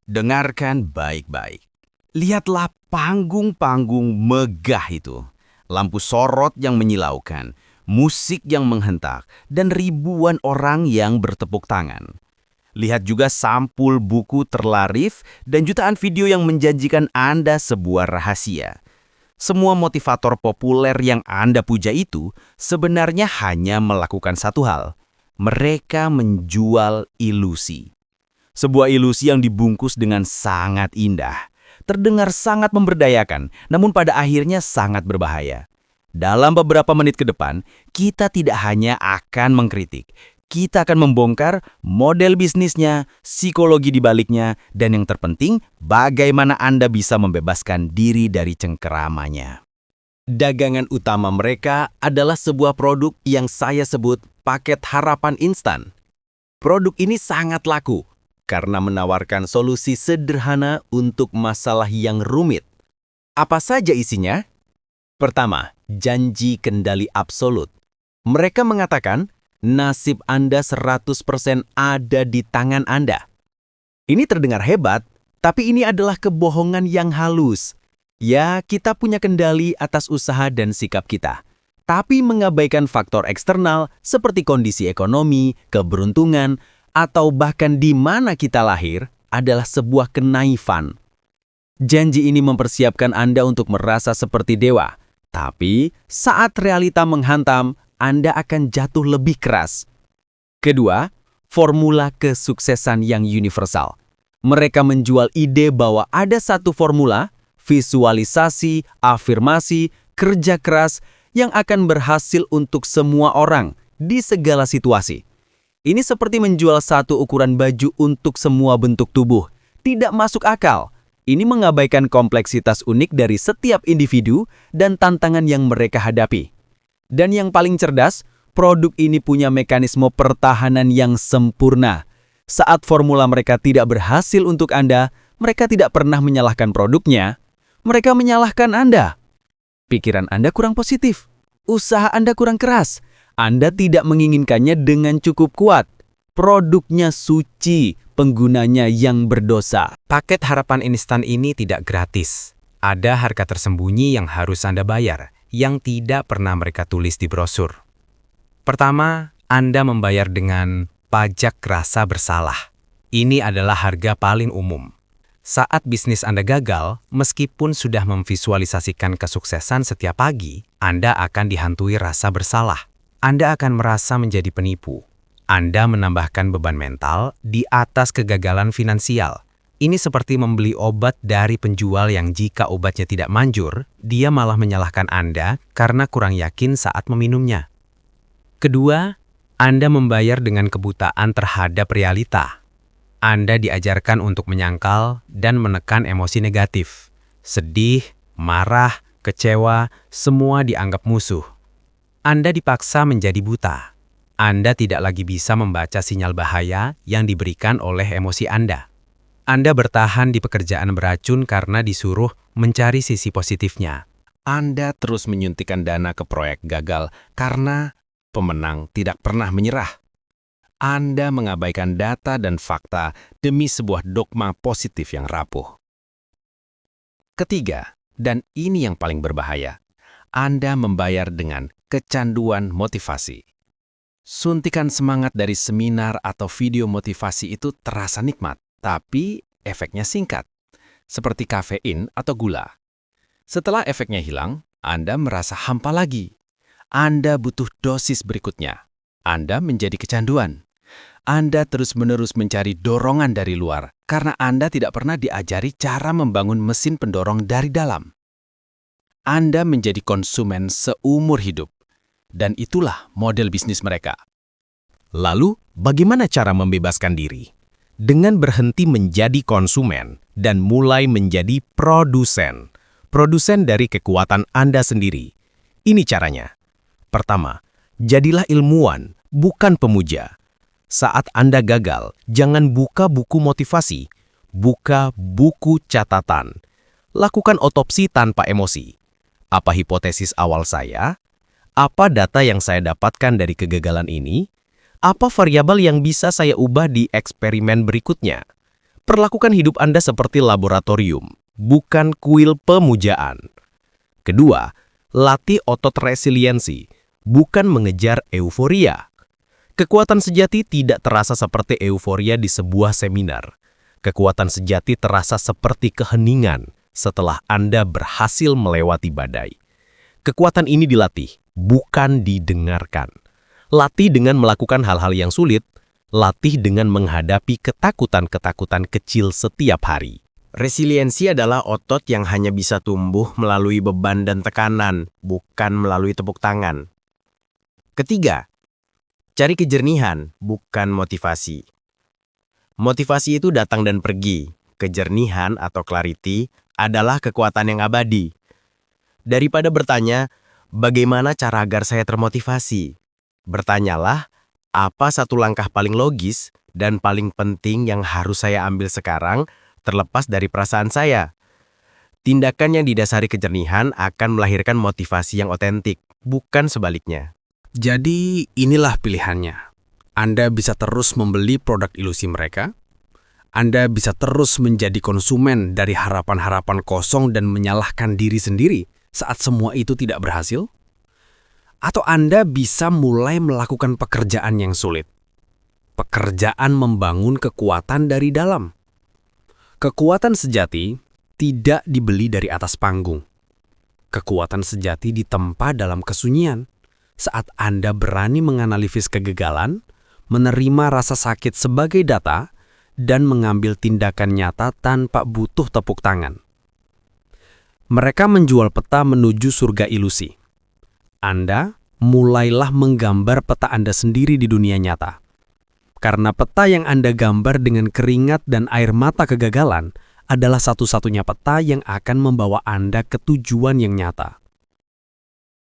Dengarkan baik-baik. Lihatlah panggung-panggung megah itu. Lampu sorot yang menyilaukan, musik yang menghentak, dan ribuan orang yang bertepuk tangan. Lihat juga sampul buku terlarif dan jutaan video yang menjanjikan Anda sebuah rahasia. Semua motivator populer yang Anda puja itu sebenarnya hanya melakukan satu hal. Mereka menjual ilusi. Sebuah ilusi yang dibungkus dengan sangat indah. Terdengar sangat memberdayakan, namun pada akhirnya sangat berbahaya. Dalam beberapa menit ke depan, kita tidak hanya akan mengkritik. Kita akan membongkar model bisnisnya, psikologi di baliknya, dan yang terpenting, bagaimana Anda bisa membebaskan diri dari cengkeramannya. Dagangan utama mereka adalah sebuah produk yang saya sebut paket harapan instan. Produk ini sangat laku karena menawarkan solusi sederhana untuk masalah yang rumit. Apa saja isinya? Pertama, janji kendali absolut. Mereka mengatakan, nasib Anda 100% ada di tangan Anda. Ini terdengar hebat, tapi ini adalah kebohongan yang halus. Ya, kita punya kendali atas usaha dan sikap kita, tapi mengabaikan faktor eksternal seperti kondisi ekonomi, keberuntungan, atau bahkan di mana kita lahir adalah sebuah kenaifan. Janji ini mempersiapkan Anda untuk merasa seperti dewa, tapi saat realita menghantam, Anda akan jatuh lebih keras. Kedua, formula kesuksesan yang universal. Mereka menjual ide bahwa ada satu formula, visualisasi, afirmasi, kerja keras yang akan berhasil untuk semua orang di segala situasi. Ini seperti menjual satu ukuran baju untuk semua bentuk tubuh. Tidak masuk akal. Ini mengabaikan kompleksitas unik dari setiap individu dan tantangan yang mereka hadapi. Dan yang paling cerdas, produk ini punya mekanisme pertahanan yang sempurna. Saat formula mereka tidak berhasil untuk Anda, mereka tidak pernah menyalahkan produknya. Mereka menyalahkan Anda. Pikiran Anda kurang positif. Usaha Anda kurang keras. Anda tidak menginginkannya dengan cukup kuat. Produknya suci, penggunanya yang berdosa. Paket harapan instan ini tidak gratis. Ada harga tersembunyi yang harus Anda bayar, yang tidak pernah mereka tulis di brosur. Pertama, Anda membayar dengan pajak rasa bersalah. Ini adalah harga paling umum. Saat bisnis Anda gagal, meskipun sudah memvisualisasikan kesuksesan setiap pagi, Anda akan dihantui rasa bersalah. Anda akan merasa menjadi penipu. Anda menambahkan beban mental di atas kegagalan finansial. Ini seperti membeli obat dari penjual yang jika obatnya tidak manjur, dia malah menyalahkan Anda karena kurang yakin saat meminumnya. Kedua, Anda membayar dengan kebutaan terhadap realita. Anda diajarkan untuk menyangkal dan menekan emosi negatif. Sedih, marah, kecewa, semua dianggap musuh. Anda dipaksa menjadi buta. Anda tidak lagi bisa membaca sinyal bahaya yang diberikan oleh emosi Anda. Anda bertahan di pekerjaan beracun karena disuruh mencari sisi positifnya. Anda terus menyuntikkan dana ke proyek gagal karena pemenang tidak pernah menyerah. Anda mengabaikan data dan fakta demi sebuah dogma positif yang rapuh. Ketiga, dan ini yang paling berbahaya, Anda membayar dengan kecanduan motivasi. Suntikan semangat dari seminar atau video motivasi itu terasa nikmat, tapi efeknya singkat, seperti kafein atau gula. Setelah efeknya hilang, Anda merasa hampa lagi. Anda butuh dosis berikutnya. Anda menjadi kecanduan. Anda terus-menerus mencari dorongan dari luar karena Anda tidak pernah diajari cara membangun mesin pendorong dari dalam. Anda menjadi konsumen seumur hidup. Dan itulah model bisnis mereka. Lalu, bagaimana cara membebaskan diri? Dengan berhenti menjadi konsumen dan mulai menjadi produsen. Produsen dari kekuatan Anda sendiri. Ini caranya. Pertama, jadilah ilmuwan, bukan pemuja. Saat Anda gagal, jangan buka buku motivasi. Buka buku catatan. Lakukan otopsi tanpa emosi. Apa hipotesis awal saya? Apa data yang saya dapatkan dari kegagalan ini? Apa variabel yang bisa saya ubah di eksperimen berikutnya? Perlakukan hidup Anda seperti laboratorium, bukan kuil pemujaan. Kedua, latih otot resiliensi, bukan mengejar euforia. Kekuatan sejati tidak terasa seperti euforia di sebuah seminar. Kekuatan sejati terasa seperti keheningan setelah Anda berhasil melewati badai. Kekuatan ini dilatih, bukan didengarkan. Latih dengan melakukan hal-hal yang sulit, latih dengan menghadapi ketakutan-ketakutan kecil setiap hari. Resiliensi adalah otot yang hanya bisa tumbuh melalui beban dan tekanan, bukan melalui tepuk tangan. Ketiga, cari kejernihan, bukan motivasi. Motivasi itu datang dan pergi. Kejernihan atau clarity adalah kekuatan yang abadi. Daripada bertanya, bagaimana cara agar saya termotivasi? Bertanyalah, apa satu langkah paling logis dan paling penting yang harus saya ambil sekarang terlepas dari perasaan saya? Tindakan yang didasari kejernihan akan melahirkan motivasi yang otentik, bukan sebaliknya. Jadi inilah pilihannya. Anda bisa terus membeli produk ilusi mereka. Anda bisa terus menjadi konsumen dari harapan-harapan kosong dan menyalahkan diri sendiri saat semua itu tidak berhasil. Atau Anda bisa mulai melakukan pekerjaan yang sulit. Pekerjaan membangun kekuatan dari dalam. Kekuatan sejati tidak dibeli dari atas panggung. Kekuatan sejati ditempa dalam kesunyian. Saat Anda berani menganalisis kegagalan, menerima rasa sakit sebagai data, dan mengambil tindakan nyata tanpa butuh tepuk tangan. Mereka menjual peta menuju surga ilusi. Anda mulailah menggambar peta Anda sendiri di dunia nyata. Karena peta yang Anda gambar dengan keringat dan air mata kegagalan adalah satu-satunya peta yang akan membawa Anda ke tujuan yang nyata.